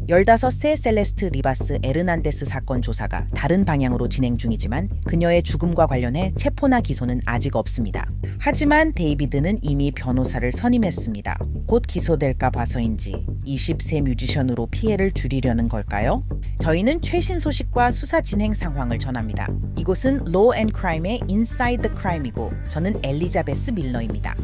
15세 셀레스트 리바스 에르난데스 사건 조사가 다른 방향으로 진행 중이지만 그녀의 죽음과 관련해 체포나 기소는 아직 없습니다. 하지만 데이비드는 이미 변호사를 선임했습니다. 곧 기소될까 봐서인지 20세 뮤지션으로 피해를 줄이려는 걸까요? 저희는 최신 소식과 수사 진행 상황을 전합니다. 이곳은 Law and Crime의 Inside the Crime이고 저는 엘리자베스 밀러입니다.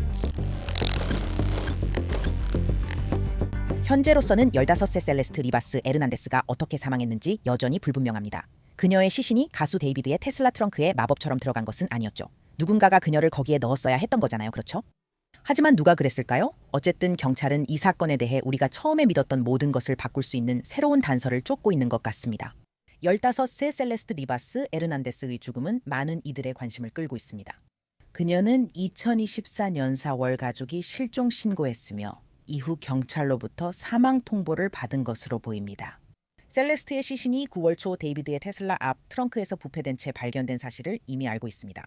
현재로서는 15세 셀레스트 리바스 에르난데스가 어떻게 사망했는지 여전히 불분명합니다. 그녀의 시신이 가수 데이비드의 테슬라 트렁크에 마법처럼 들어간 것은 아니었죠. 누군가가 그녀를 거기에 넣었어야 했던 거잖아요. 그렇죠? 하지만 누가 그랬을까요? 어쨌든 경찰은 이 사건에 대해 우리가 처음에 믿었던 모든 것을 바꿀 수 있는 새로운 단서를 쫓고 있는 것 같습니다. 15세 셀레스트 리바스 에르난데스의 죽음은 많은 이들의 관심을 끌고 있습니다. 그녀는 2024년 4월 가족이 실종 신고했으며 이후 경찰로부터 사망 통보를 받은 것으로 보입니다. 셀레스트의 시신이 9월 초 데이비드의 테슬라 앞 트렁크에서 부패된 채 발견된 사실을 이미 알고 있습니다.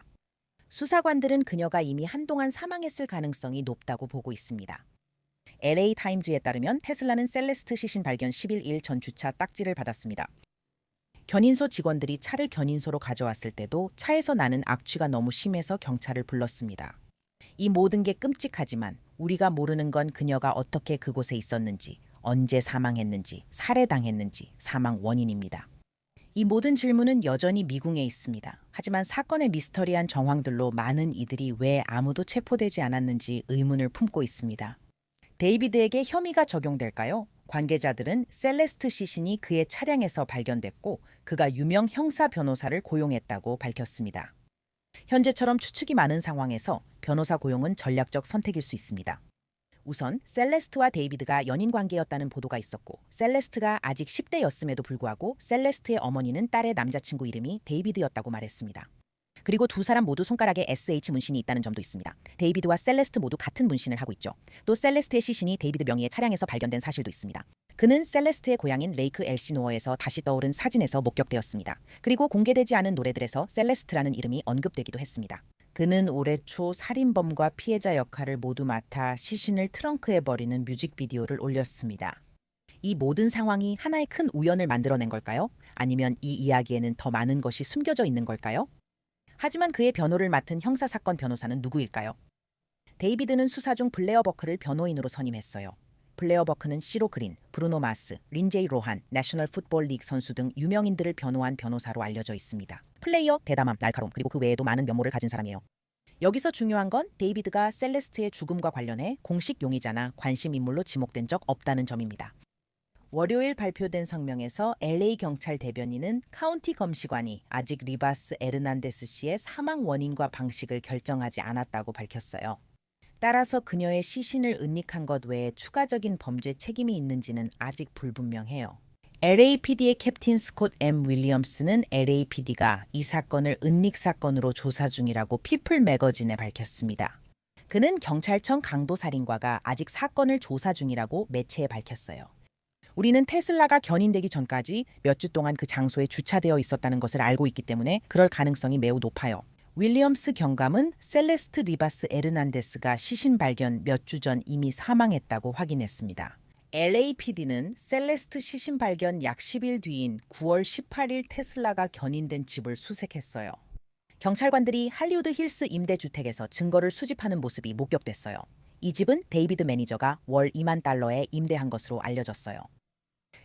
수사관들은 그녀가 이미 한동안 사망했을 가능성이 높다고 보고 있습니다. LA 타임즈에 따르면 테슬라는 셀레스트 시신 발견 11일 전 주차 딱지를 받았습니다. 견인소 직원들이 차를 견인소로 가져왔을 때도 차에서 나는 악취가 너무 심해서 경찰을 불렀습니다. 이 모든 게 끔찍하지만 우리가 모르는 건 그녀가 어떻게 그곳에 있었는지, 언제 사망했는지, 살해당했는지, 사망 원인입니다. 이 모든 질문은 여전히 미궁에 있습니다. 하지만 사건의 미스터리한 정황들로 많은 이들이 왜 아무도 체포되지 않았는지 의문을 품고 있습니다. 데이비드에게 혐의가 적용될까요? 관계자들은 셀레스트 시신이 그의 차량에서 발견됐고 그가 유명 형사 변호사를 고용했다고 밝혔습니다. 현재처럼 추측이 많은 상황에서 변호사 고용은 전략적 선택일 수 있습니다. 우선 셀레스트와 데이비드가 연인 관계였다는 보도가 있었고 셀레스트가 아직 10대였음에도 불구하고 셀레스트의 어머니는 딸의 남자친구 이름이 데이비드였다고 말했습니다. 그리고 두 사람 모두 손가락에 SH 문신이 있다는 점도 있습니다. 데이비드와 셀레스트 모두 같은 문신을 하고 있죠. 또 셀레스트의 시신이 데이비드 명의의 차량에서 발견된 사실도 있습니다. 그는 셀레스트의 고향인 레이크 엘시노어에서 다시 떠오른 사진에서 목격되었습니다. 그리고 공개되지 않은 노래들에서 셀레스트라는 이름이 언급되기도 했습니다. 그는 올해 초 살인범과 피해자 역할을 모두 맡아 시신을 트렁크에 버리는 뮤직비디오를 올렸습니다. 이 모든 상황이 하나의 큰 우연을 만들어낸 걸까요? 아니면 이 이야기에는 더 많은 것이 숨겨져 있는 걸까요? 하지만 그의 변호를 맡은 형사사건 변호사는 누구일까요? 데이비드는 수사 중 블레어 버크를 변호인으로 선임했어요. 블레어 버크는 시로 그린, 브루노 마스, 린제이 로한, 내셔널 풋볼 리그 선수 등 유명인들을 변호한 변호사로 알려져 있습니다. 플레이어, 대담함, 날카로움, 그리고 그 외에도 많은 면모를 가진 사람이에요. 여기서 중요한 건 데이비드가 셀레스트의 죽음과 관련해 공식 용의자나 관심 인물로 지목된 적 없다는 점입니다. 월요일 발표된 성명에서 LA 경찰 대변인은 카운티 검시관이 아직 리바스 에르난데스 씨의 사망 원인과 방식을 결정하지 않았다고 밝혔어요. 따라서 그녀의 시신을 은닉한 것 외에 추가적인 범죄 책임이 있는지는 아직 불분명해요. LAPD의 캡틴 스콧 M. 윌리엄스는 LAPD가 이 사건을 은닉 사건으로 조사 중이라고 피플 매거진에 밝혔습니다. 그는 경찰청 강도살인과가 아직 사건을 조사 중이라고 매체에 밝혔어요. 우리는 테슬라가 견인되기 전까지 몇 주 동안 그 장소에 주차되어 있었다는 것을 알고 있기 때문에 그럴 가능성이 매우 높아요. 윌리엄스 경감은 셀레스트 리바스 에르난데스가 시신 발견 몇 주 전 이미 사망했다고 확인했습니다. LAPD는 셀레스트 시신 발견 약 10일 뒤인 9월 18일 테슬라가 견인된 집을 수색했어요. 경찰관들이 할리우드 힐스 임대주택에서 증거를 수집하는 모습이 목격됐어요. 이 집은 데이비드 매니저가 월 $20,000에 임대한 것으로 알려졌어요.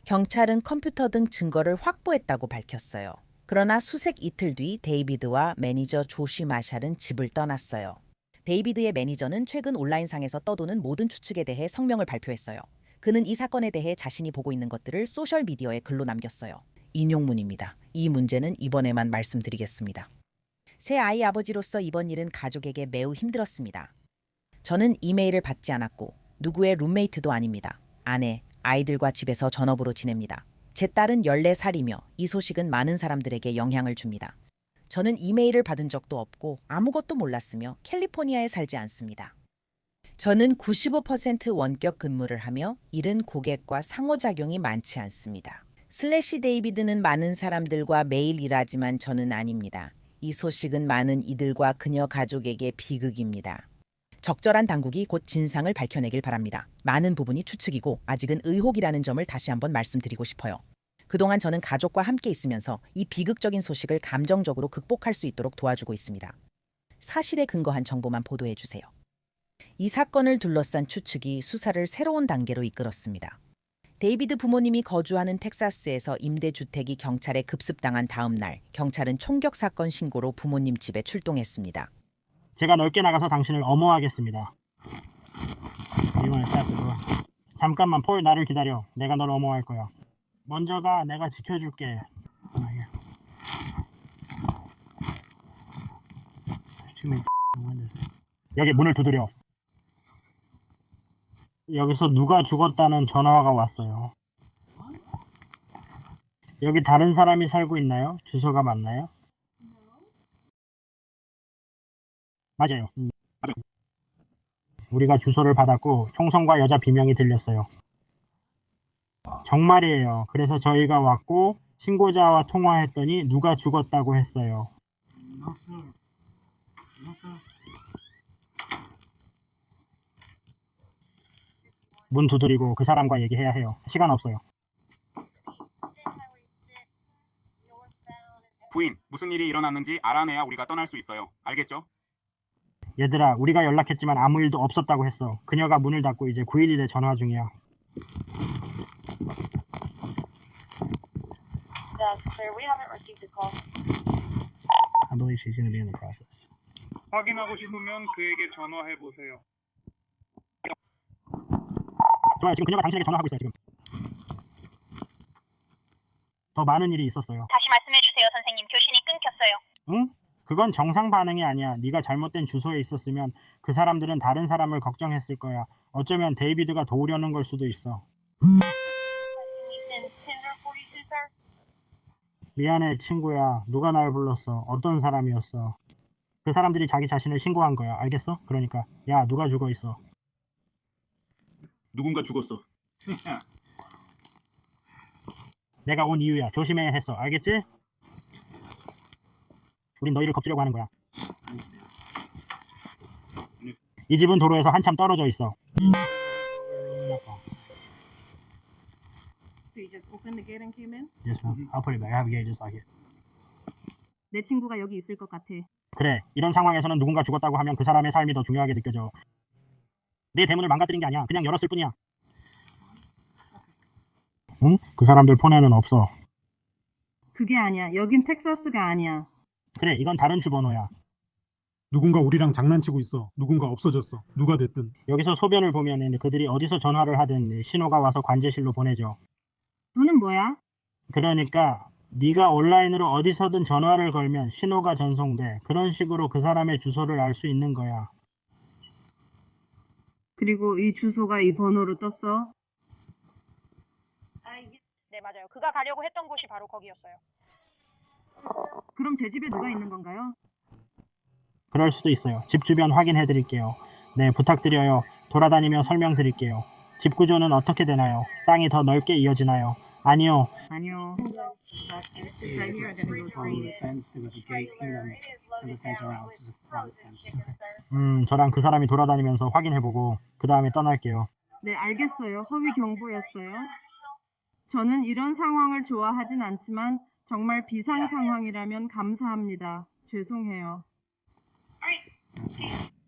경찰은 컴퓨터 등 증거를 확보했다고 밝혔어요. 그러나 수색 이틀 뒤 데이비드와 매니저 조시 마샬은 집을 떠났어요. 데이비드의 매니저는 최근 온라인상에서 떠도는 모든 추측에 대해 성명을 발표했어요. 그는 이 사건에 대해 자신이 보고 있는 것들을 소셜미디어에 글로 남겼어요. 인용문입니다. 이 문제는 이번에만 말씀드리겠습니다. 새 아이 아버지로서 이번 일은 가족에게 매우 힘들었습니다. 저는 이메일을 받지 않았고 누구의 룸메이트도 아닙니다. 아내, 아이들과 집에서 전업으로 지냅니다. 제 딸은 14살이며 이 소식은 많은 사람들에게 영향을 줍니다. 저는 이메일을 받은 적도 없고 아무것도 몰랐으며 캘리포니아에 살지 않습니다. 저는 95% 원격 근무를 하며 일은 고객과 상호작용이 많지 않습니다. 슬래시 데이비드는 많은 사람들과 매일 일하지만 저는 아닙니다. 이 소식은 많은 이들과 그녀 가족에게 비극입니다. 적절한 당국이 곧 진상을 밝혀내길 바랍니다. 많은 부분이 추측이고 아직은 의혹이라는 점을 다시 한번 말씀드리고 싶어요. 그동안 저는 가족과 함께 있으면서 이 비극적인 소식을 감정적으로 극복할 수 있도록 도와주고 있습니다. 사실에 근거한 정보만 보도해 주세요. 이 사건을 둘러싼 추측이 수사를 새로운 단계로 이끌었습니다. 데이비드 부모님이 거주하는 텍사스에서 임대주택이 경찰에 급습당한 다음 날, 경찰은 총격 사건 신고로 부모님 집에 출동했습니다. 제가 넓게 나가서 당신을 엄호하겠습니다. 잠깐만 폴, 나를 기다려. 내가 널 엄호할 거야. 먼저 가. 내가 지켜줄게. 여기 문을 두드려. 여기서 누가 죽었다는 전화가 왔어요. 여기 다른 사람이 살고 있나요? 주소가 맞나요? 맞아요. 우리가 주소를 받았고 총성과 여자 비명이 들렸어요. 정말이에요. 그래서 저희가 왔고 신고자와 통화했더니 누가 죽었다고 했어요. 문 두드리고 그 사람과 얘기해야 해요. 시간 없어요. 부인, 무슨 일이 일어났는지 알아내야 우리가 떠날 수 있어요. 알겠죠? 얘들아, 우리가 연락했지만 아무 일도 없었다고 했어. 그녀가 문을 닫고 이제 911에 전화 중이야. I believe she's going to be in the process. 확인하고 싶으면 그에게 전화해 보세요. 좋아요. 지금 그녀가 당신에게 전화하고 있어요. 지금. 더 많은 일이 있었어요. 다시 말씀해 주세요, 선생님. 교신이 끊겼어요. 응? 그건 정상 반응이 아니야. 네가 잘못된 주소에 있었으면 그 사람들은 다른 사람을 걱정했을 거야. 어쩌면 데이비드가 도우려는 걸 수도 있어. 미안해, 친구야. 누가 날 불렀어? 어떤 사람이었어? 그 사람들이 자기 자신을 신고한 거야. 알겠어? 그러니까 야, 누가 죽어 있어? 누군가 죽었어. 내가 온 이유야. 조심해야 했어. 알겠지? 우린 너희를 겁주려고 하는 거야. 이 집은 도로에서 한참 떨어져 있어. So you just opened the gate and came in? Yes, ma'am. I'll put it back. I have a gate just like it. 내 친구가 여기 있을 것 같아. 그래. 이런 상황에서는 누군가 죽었다고 하면 그 사람의 삶이 더 중요하게 느껴져. 내 대문을 망가뜨린 게 아니야. 그냥 열었을 뿐이야. 응? 그 사람들 폰에는 없어. 그게 아니야. 여긴 텍사스가 아니야. 그래, 이건 다른 주번호야. 누군가 우리랑 장난치고 있어. 누군가 없어졌어. 누가 됐든. 여기서 소변을 보면 그들이 어디서 전화를 하든 신호가 와서 관제실로 보내줘. 너는 뭐야? 그러니까 네가 온라인으로 어디서든 전화를 걸면 신호가 전송돼. 그런 식으로 그 사람의 주소를 알 수 있는 거야. 그리고 이 주소가 이 번호로 떴어? 네, 맞아요. 그가 가려고 했던 곳이 바로 거기였어요. 그럼 제 집에 누가 있는 건가요? 그럴 수도 있어요. 집 주변 확인해 드릴게요. 네, 부탁드려요. 돌아다니며 설명드릴게요. 집 구조는 어떻게 되나요? 땅이 더 넓게 이어지나요? 아니요. 아니요. 저랑 그 사람이 돌아다니면서 확인해보고 그 다음에 떠날게요. 네, 알겠어요. 허위 경보였어요. 저는 이런 상황을 좋아하진 않지만 정말 비상 상황이라면 감사합니다. 죄송해요.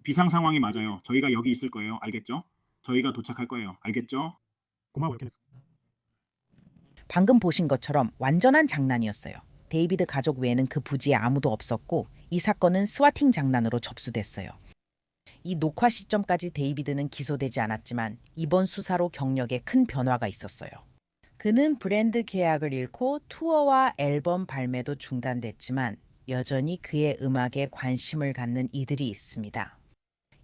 비상 상황이 맞아요. 저희가 여기 있을 거예요. 알겠죠? 저희가 도착할 거예요. 알겠죠? 고마워요, 케네스. 방금 보신 것처럼 완전한 장난이었어요. 데이비드 가족 외에는 그 부지에 아무도 없었고 이 사건은 스와팅 장난으로 접수됐어요. 이 녹화 시점까지 데이비드는 기소되지 않았지만 이번 수사로 경력에 큰 변화가 있었어요. 그는 브랜드 계약을 잃고 투어와 앨범 발매도 중단됐지만 여전히 그의 음악에 관심을 갖는 이들이 있습니다.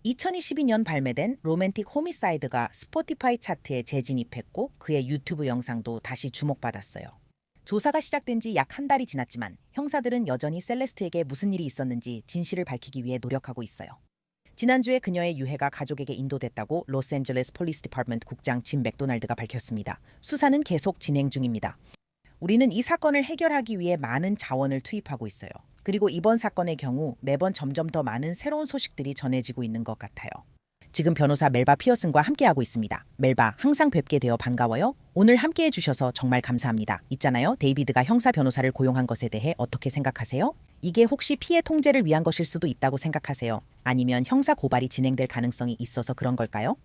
2022년 발매된 로맨틱 호미사이드가 스포티파이 차트에 재진입했고 그의 유튜브 영상도 다시 주목받았어요. 조사가 시작된 지 약 한 달이 지났지만 형사들은 여전히 셀레스트에게 무슨 일이 있었는지 진실을 밝히기 위해 노력하고 있어요. 지난주에 그녀의 유해가 가족에게 인도됐다고 로스앤젤레스 폴리스 디파트먼트 국장 짐 맥도날드가 밝혔습니다. 수사는 계속 진행 중입니다. 우리는 이 사건을 해결하기 위해 많은 자원을 투입하고 있어요. 그리고 이번 사건의 경우 매번 점점 더 많은 새로운 소식들이 전해지고 있는 것 같아요. 지금 변호사 멜바 피어슨과 함께하고 있습니다. 멜바, 항상 뵙게 되어 반가워요. 오늘 함께해 주셔서 정말 감사합니다. 있잖아요. 데이비드가 형사 변호사를 고용한 것에 대해 어떻게 생각하세요? 이게 혹시 피해 통제를 위한 것일 수도 있다고 생각하세요? 아니면 형사 고발이 진행될 가능성이 있어서 그런 걸까요?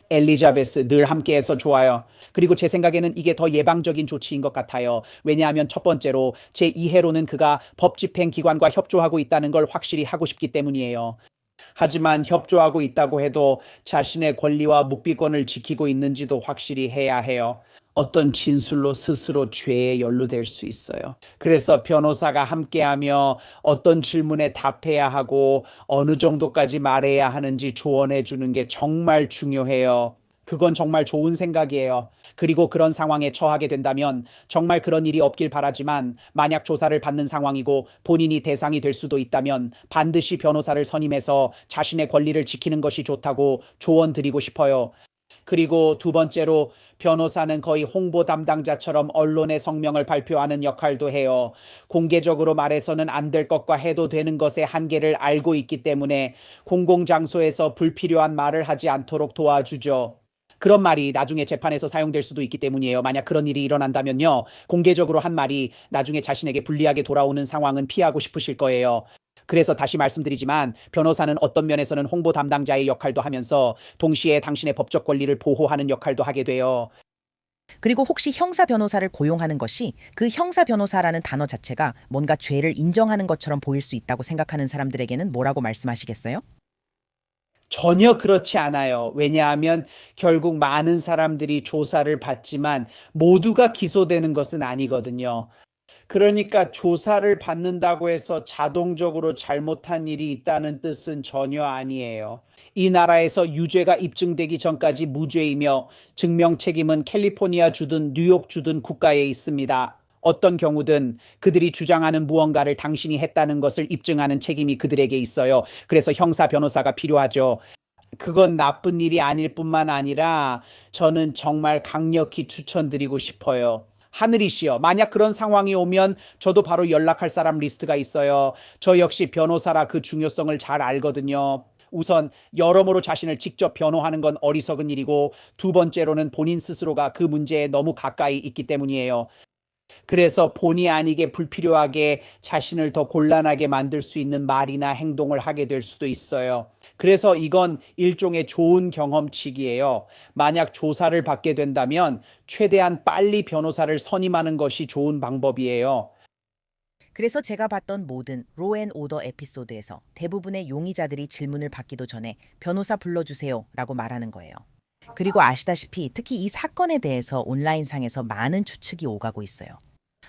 엘리자베스 늘 함께해서 좋아요. 그리고 제 생각에는 이게 더 예방적인 조치인 것 같아요. 왜냐하면 첫 번째로 제 이해로는 그가 법집행기관과 협조하고 있다는 걸 확실히 하고 싶기 때문이에요. 하지만 협조하고 있다고 해도 자신의 권리와 묵비권을 지키고 있는지도 확실히 해야 해요. 어떤 진술로 스스로 죄에 연루될 수 있어요. 그래서 변호사가 함께하며 어떤 질문에 답해야 하고 어느 정도까지 말해야 하는지 조언해 주는 게 정말 중요해요. 그건 정말 좋은 생각이에요. 그리고 그런 상황에 처하게 된다면 정말 그런 일이 없길 바라지만 만약 조사를 받는 상황이고 본인이 대상이 될 수도 있다면 반드시 변호사를 선임해서 자신의 권리를 지키는 것이 좋다고 조언 드리고 싶어요. 그리고 두 번째로 변호사는 거의 홍보 담당자처럼 언론의 성명을 발표하는 역할도 해요. 공개적으로 말해서는 안 될 것과 해도 되는 것의 한계를 알고 있기 때문에 공공장소에서 불필요한 말을 하지 않도록 도와주죠. 그런 말이 나중에 재판에서 사용될 수도 있기 때문이에요. 만약 그런 일이 일어난다면요. 공개적으로 한 말이 나중에 자신에게 불리하게 돌아오는 상황은 피하고 싶으실 거예요. 그래서 다시 말씀드리지만 변호사는 어떤 면에서는 홍보 담당자의 역할도 하면서 동시에 당신의 법적 권리를 보호하는 역할도 하게 돼요. 그리고 혹시 형사 변호사를 고용하는 것이 그 형사 변호사라는 단어 자체가 뭔가 죄를 인정하는 것처럼 보일 수 있다고 생각하는 사람들에게는 뭐라고 말씀하시겠어요? 전혀 그렇지 않아요. 왜냐하면 결국 많은 사람들이 조사를 받지만 모두가 기소되는 것은 아니거든요. 그러니까 조사를 받는다고 해서 자동적으로 잘못한 일이 있다는 뜻은 전혀 아니에요. 이 나라에서 유죄가 입증되기 전까지 무죄이며 증명 책임은 캘리포니아 주든 뉴욕 주든 국가에 있습니다. 어떤 경우든 그들이 주장하는 무언가를 당신이 했다는 것을 입증하는 책임이 그들에게 있어요. 그래서 형사 변호사가 필요하죠. 그건 나쁜 일이 아닐 뿐만 아니라 저는 정말 강력히 추천드리고 싶어요. 하늘이시여, 만약 그런 상황이 오면 저도 바로 연락할 사람 리스트가 있어요. 저 역시 변호사라 그 중요성을 잘 알거든요. 우선 여러모로 자신을 직접 변호하는 건 어리석은 일이고 두 번째로는 본인 스스로가 그 문제에 너무 가까이 있기 때문이에요. 그래서 본의 아니게 불필요하게 자신을 더 곤란하게 만들 수 있는 말이나 행동을 하게 될 수도 있어요. 그래서 이건 일종의 좋은 경험치기예요. 만약 조사를 받게 된다면 최대한 빨리 변호사를 선임하는 것이 좋은 방법이에요. 그래서 제가 봤던 모든 로앤오더 에피소드에서 대부분의 용의자들이 질문을 받기도 전에 변호사 불러주세요 라고 말하는 거예요. 그리고 아시다시피 특히 이 사건에 대해서 온라인상에서 많은 추측이 오가고 있어요.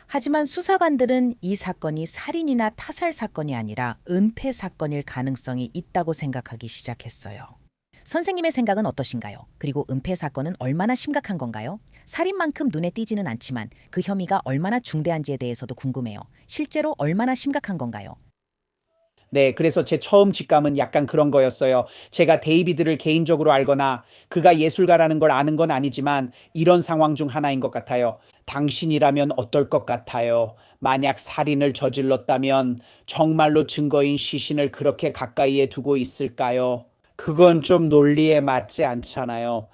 하지만 수사관들은 이 사건이 살인이나 타살 사건이 아니라 은폐 사건일 가능성이 있다고 생각하기 시작했어요. 선생님의 생각은 어떠신가요? 그리고 은폐 사건은 얼마나 심각한 건가요? 살인만큼 눈에 띄지는 않지만 그 혐의가 얼마나 중대한지에 대해서도 궁금해요. 실제로 얼마나 심각한 건가요? 네, 그래서 제 처음 직감은 약간 그런 거였어요. 제가 데이비드를 개인적으로 알거나 그가 예술가라는 걸 아는 건 아니지만 이런 상황 중 하나인 것 같아요. 당신이라면 어떨 것 같아요? 만약 살인을 저질렀다면 정말로 증거인 시신을 그렇게 가까이에 두고 있을까요? 그건 좀 논리에 맞지 않잖아요.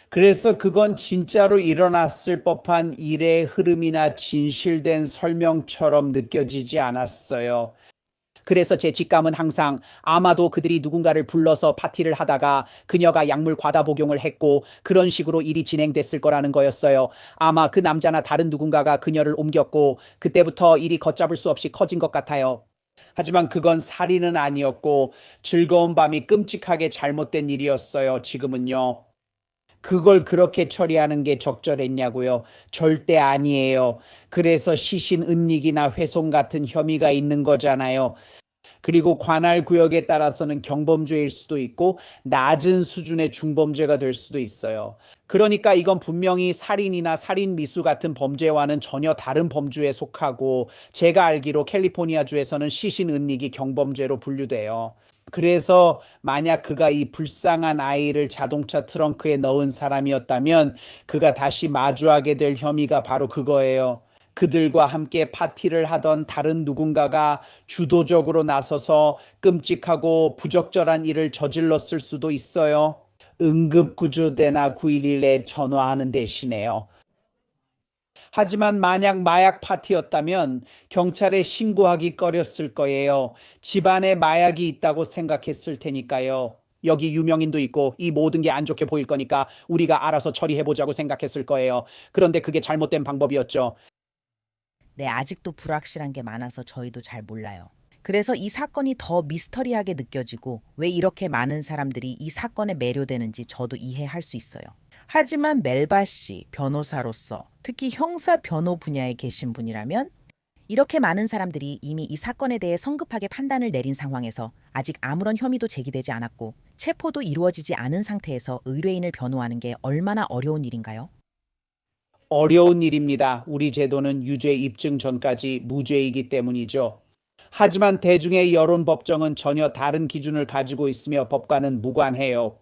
그래서 그건 진짜로 일어났을 법한 일의 흐름이나 진실된 설명처럼 느껴지지 않았어요. 그래서 제 직감은 항상 아마도 그들이 누군가를 불러서 파티를 하다가 그녀가 약물 과다 복용을 했고 그런 식으로 일이 진행됐을 거라는 거였어요. 아마 그 남자나 다른 누군가가 그녀를 옮겼고 그때부터 일이 걷잡을 수 없이 커진 것 같아요. 하지만 그건 살인은 아니었고 즐거운 밤이 끔찍하게 잘못된 일이었어요. 지금은요. 그걸 그렇게 처리하는 게 적절했냐고요? 절대 아니에요. 그래서 시신 은닉이나 훼손 같은 혐의가 있는 거잖아요. 그리고 관할 구역에 따라서는 경범죄일 수도 있고 낮은 수준의 중범죄가 될 수도 있어요. 그러니까 이건 분명히 살인이나 살인 미수 같은 범죄와는 전혀 다른 범주에 속하고 제가 알기로 캘리포니아주에서는 시신 은닉이 경범죄로 분류돼요. 그래서 만약 그가 이 불쌍한 아이를 자동차 트렁크에 넣은 사람이었다면 그가 다시 마주하게 될 혐의가 바로 그거예요. 그들과 함께 파티를 하던 다른 누군가가 주도적으로 나서서 끔찍하고 부적절한 일을 저질렀을 수도 있어요. 응급구조대나 911에 전화하는 대신에요. 하지만 만약 마약 파티였다면 경찰에 신고하기 꺼렸을 거예요. 집안에 마약이 있다고 생각했을 테니까요. 여기 유명인도 있고 이 모든 게 안 좋게 보일 거니까 우리가 알아서 처리해보자고 생각했을 거예요. 그런데 그게 잘못된 방법이었죠. 네, 아직도 불확실한 게 많아서 저희도 잘 몰라요. 그래서 이 사건이 더 미스터리하게 느껴지고 왜 이렇게 많은 사람들이 이 사건에 매료되는지 저도 이해할 수 있어요. 하지만 멜바 씨, 변호사로서 특히 형사 변호 분야에 계신 분이라면 이렇게 많은 사람들이 이미 이 사건에 대해 성급하게 판단을 내린 상황에서 아직 아무런 혐의도 제기되지 않았고 체포도 이루어지지 않은 상태에서 의뢰인을 변호하는 게 얼마나 어려운 일인가요? 어려운 일입니다. 우리 제도는 유죄 입증 전까지 무죄이기 때문이죠. 하지만 대중의 여론 법정은 전혀 다른 기준을 가지고 있으며 법과는 무관해요.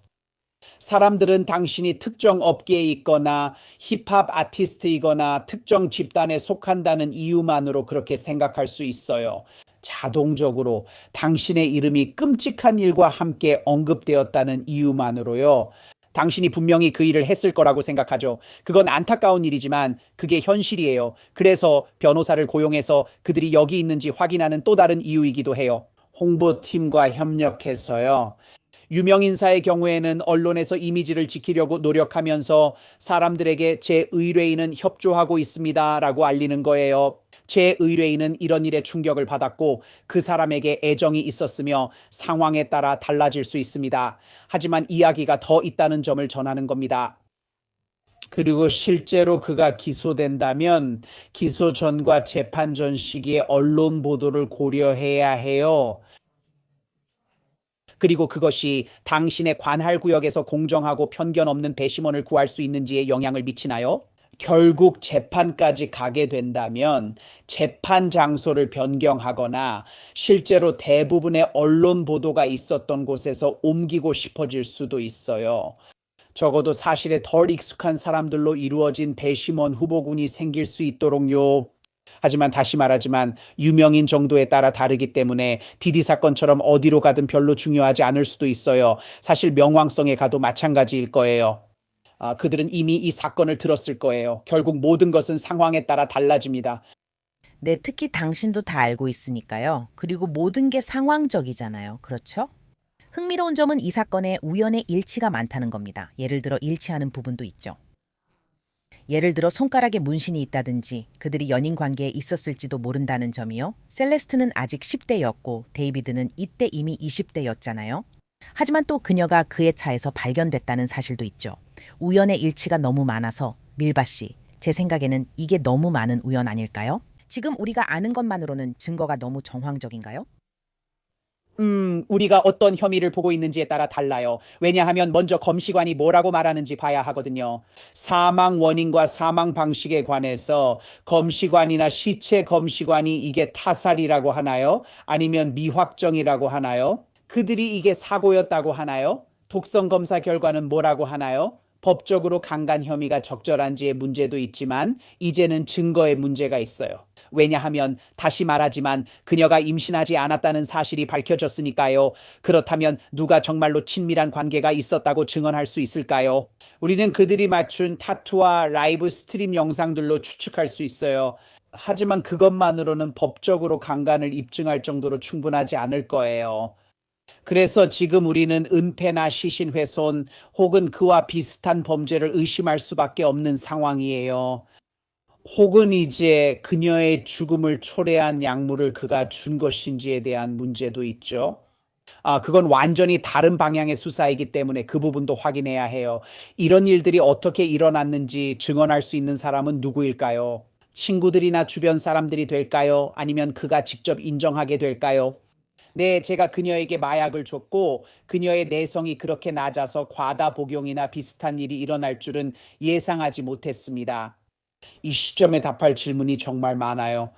사람들은 당신이 특정 업계에 있거나 힙합 아티스트이거나 특정 집단에 속한다는 이유만으로 그렇게 생각할 수 있어요. 자동적으로 당신의 이름이 끔찍한 일과 함께 언급되었다는 이유만으로요. 당신이 분명히 그 일을 했을 거라고 생각하죠. 그건 안타까운 일이지만 그게 현실이에요. 그래서 변호사를 고용해서 그들이 여기 있는지 확인하는 또 다른 이유이기도 해요. 홍보팀과 협력해서요. 유명인사의 경우에는 언론에서 이미지를 지키려고 노력하면서 사람들에게 제 의뢰인은 협조하고 있습니다라고 알리는 거예요. 제 의뢰인은 이런 일에 충격을 받았고 그 사람에게 애정이 있었으며 상황에 따라 달라질 수 있습니다. 하지만 이야기가 더 있다는 점을 전하는 겁니다. 그리고 실제로 그가 기소된다면 기소 전과 재판 전 시기에 언론 보도를 고려해야 해요. 그리고 그것이 당신의 관할 구역에서 공정하고 편견 없는 배심원을 구할 수 있는지에 영향을 미치나요? 결국 재판까지 가게 된다면 재판 장소를 변경하거나 실제로 대부분의 언론 보도가 있었던 곳에서 옮기고 싶어질 수도 있어요. 적어도 사실에 덜 익숙한 사람들로 이루어진 배심원 후보군이 생길 수 있도록요. 하지만 다시 말하지만 유명인 정도에 따라 다르기 때문에 디디 사건처럼 어디로 가든 별로 중요하지 않을 수도 있어요. 사실 명왕성에 가도 마찬가지일 거예요. 그들은 이미 이 사건을 들었을 거예요. 결국 모든 것은 상황에 따라 달라집니다. 네, 특히 당신도 다 알고 있으니까요. 그리고 모든 게 상황적이잖아요. 그렇죠? 흥미로운 점은 이 사건에 우연의 일치가 많다는 겁니다. 예를 들어 일치하는 부분도 있죠. 예를 들어 손가락에 문신이 있다든지 그들이 연인 관계에 있었을지도 모른다는 점이요. 셀레스트는 아직 10대였고 데이비드는 이때 이미 20대였잖아요. 하지만 또 그녀가 그의 차에서 발견됐다는 사실도 있죠. 우연의 일치가 너무 많아서 밀바 씨, 제 생각에는 이게 너무 많은 우연 아닐까요? 지금 우리가 아는 것만으로는 증거가 너무 정황적인가요? 우리가 어떤 혐의를 보고 있는지에 따라 달라요. 왜냐하면 먼저 검시관이 뭐라고 말하는지 봐야 하거든요. 사망 원인과 사망 방식에 관해서 검시관이나 시체 검시관이 이게 타살이라고 하나요? 아니면 미확정이라고 하나요? 그들이 이게 사고였다고 하나요? 독성 검사 결과는 뭐라고 하나요? 법적으로 강간 혐의가 적절한지의 문제도 있지만 이제는 증거의 문제가 있어요. 왜냐하면 다시 말하지만 그녀가 임신하지 않았다는 사실이 밝혀졌으니까요. 그렇다면 누가 정말로 친밀한 관계가 있었다고 증언할 수 있을까요? 우리는 그들이 맞춘 타투와 라이브 스트림 영상들로 추측할 수 있어요. 하지만 그것만으로는 법적으로 강간을 입증할 정도로 충분하지 않을 거예요. 그래서 지금 우리는 은폐나 시신훼손 혹은 그와 비슷한 범죄를 의심할 수밖에 없는 상황이에요. 혹은 이제 그녀의 죽음을 초래한 약물을 그가 준 것인지에 대한 문제도 있죠. 그건 완전히 다른 방향의 수사이기 때문에 그 부분도 확인해야 해요. 이런 일들이 어떻게 일어났는지 증언할 수 있는 사람은 누구일까요? 친구들이나 주변 사람들이 될까요? 아니면 그가 직접 인정하게 될까요? 네, 제가 그녀에게 마약을 줬고 그녀의 내성이 그렇게 낮아서 과다 복용이나 비슷한 일이 일어날 줄은 예상하지 못했습니다. 이 시점에 답할 질문이 정말 많아요.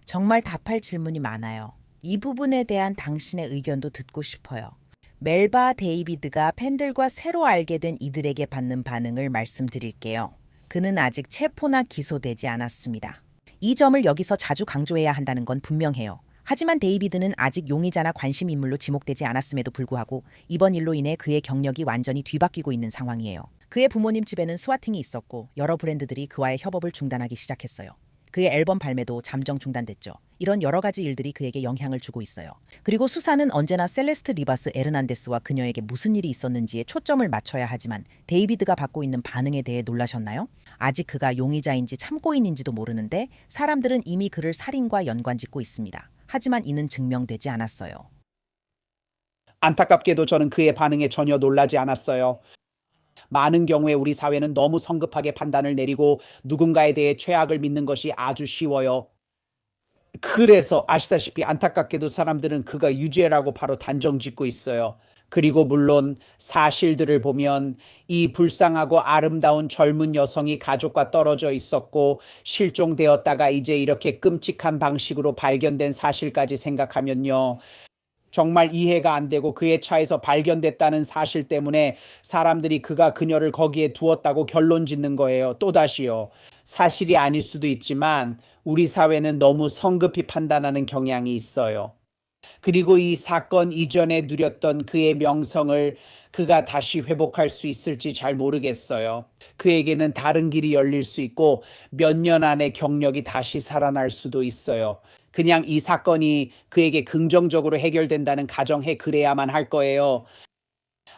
정말 답할 질문이 많아요. 이 부분에 대한 당신의 의견도 듣고 싶어요. 멜바 데이비드가 팬들과 새로 알게 된 이들에게 받는 반응을 말씀드릴게요. 그는 아직 체포나 기소되지 않았습니다. 이 점을 여기서 자주 강조해야 한다는 건 분명해요. 하지만 데이비드는 아직 용의자나 관심 인물로 지목되지 않았음에도 불구하고 이번 일로 인해 그의 경력이 완전히 뒤바뀌고 있는 상황이에요. 그의 부모님 집에는 스와팅이 있었고 여러 브랜드들이 그와의 협업을 중단하기 시작했어요. 그의 앨범 발매도 잠정 중단됐죠. 이런 여러 가지 일들이 그에게 영향을 주고 있어요. 그리고 수사는 언제나 셀레스트 리바스 에르난데스와 그녀에게 무슨 일이 있었는지에 초점을 맞춰야 하지만 데이비드가 받고 있는 반응에 대해 놀라셨나요? 아직 그가 용의자인지 참고인인지도 모르는데 사람들은 이미 그를 살인과 연관짓고 있습니다. 하지만 이는 증명되지 않았어요. 안타깝게도 저는 그의 반응에 전혀 놀라지 않았어요. 많은 경우에 우리 사회는 너무 성급하게 판단을 내리고 누군가에 대해 최악을 믿는 것이 아주 쉬워요. 그래서 아시다시피 안타깝게도 사람들은 그가 유죄라고 바로 단정짓고 있어요. 그리고 물론 사실들을 보면 이 불쌍하고 아름다운 젊은 여성이 가족과 떨어져 있었고 실종되었다가 이제 이렇게 끔찍한 방식으로 발견된 사실까지 생각하면요. 정말 이해가 안 되고 그의 차에서 발견됐다는 사실 때문에 사람들이 그가 그녀를 거기에 두었다고 결론 짓는 거예요. 또다시요. 사실이 아닐 수도 있지만 우리 사회는 너무 성급히 판단하는 경향이 있어요. 그리고 이 사건 이전에 누렸던 그의 명성을 그가 다시 회복할 수 있을지 잘 모르겠어요. 그에게는 다른 길이 열릴 수 있고 몇 년 안에 경력이 다시 살아날 수도 있어요. 그냥 이 사건이 그에게 긍정적으로 해결된다는 가정해 그래야만 할 거예요.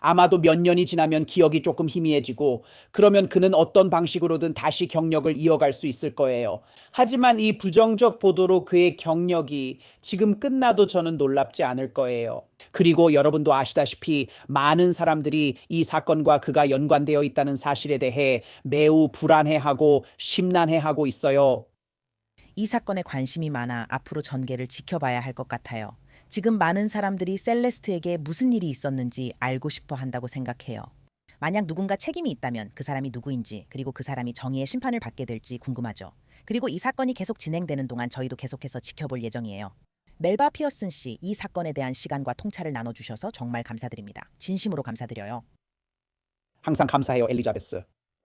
아마도 몇 년이 지나면 기억이 조금 희미해지고 그러면 그는 어떤 방식으로든 다시 경력을 이어갈 수 있을 거예요. 하지만 이 부정적 보도로 그의 경력이 지금 끝나도 저는 놀랍지 않을 거예요. 그리고 여러분도 아시다시피 많은 사람들이 이 사건과 그가 연관되어 있다는 사실에 대해 매우 불안해하고 심란해하고 있어요. 이 사건에 관심이 많아 앞으로 전개를 지켜봐야 할 것 같아요. 지금 많은 사람들이 셀레스트에게 무슨 일이 있었는지 알고 싶어 한다고 생각해요. 만약 누군가 책임이 있다면 그 사람이 누구인지 그리고 그 사람이 정의의 심판을 받게 될지 궁금하죠. 그리고 이 사건이 계속 진행되는 동안 저희도 계속해서 지켜볼 예정이에요. 멜바 피어슨 씨, 이 사건에 대한 시간과 통찰을 나눠주셔서 정말 감사드립니다. 진심으로 감사드려요. 항상 감사해요, 엘리자베스.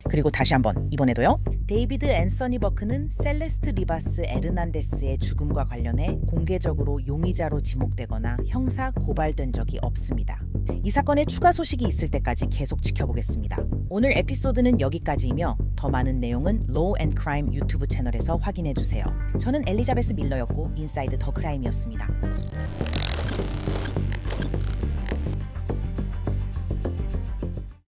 그리고 다시 한번 이번에도요. 데이비드 앤서니 버크는 셀레스트 리바스 에르난데스의 죽음과 관련해 공개적으로 용의자로 지목되거나 형사 고발된 적이 없습니다. 이 사건에 추가 소식이 있을 때까지 계속 지켜보겠습니다. 오늘 에피소드는 여기까지이며 더 많은 내용은 Law and Crime 유튜브 채널에서 확인해 주세요. 저는 엘리자베스 밀러였고 인사이드 더 크라임이었습니다.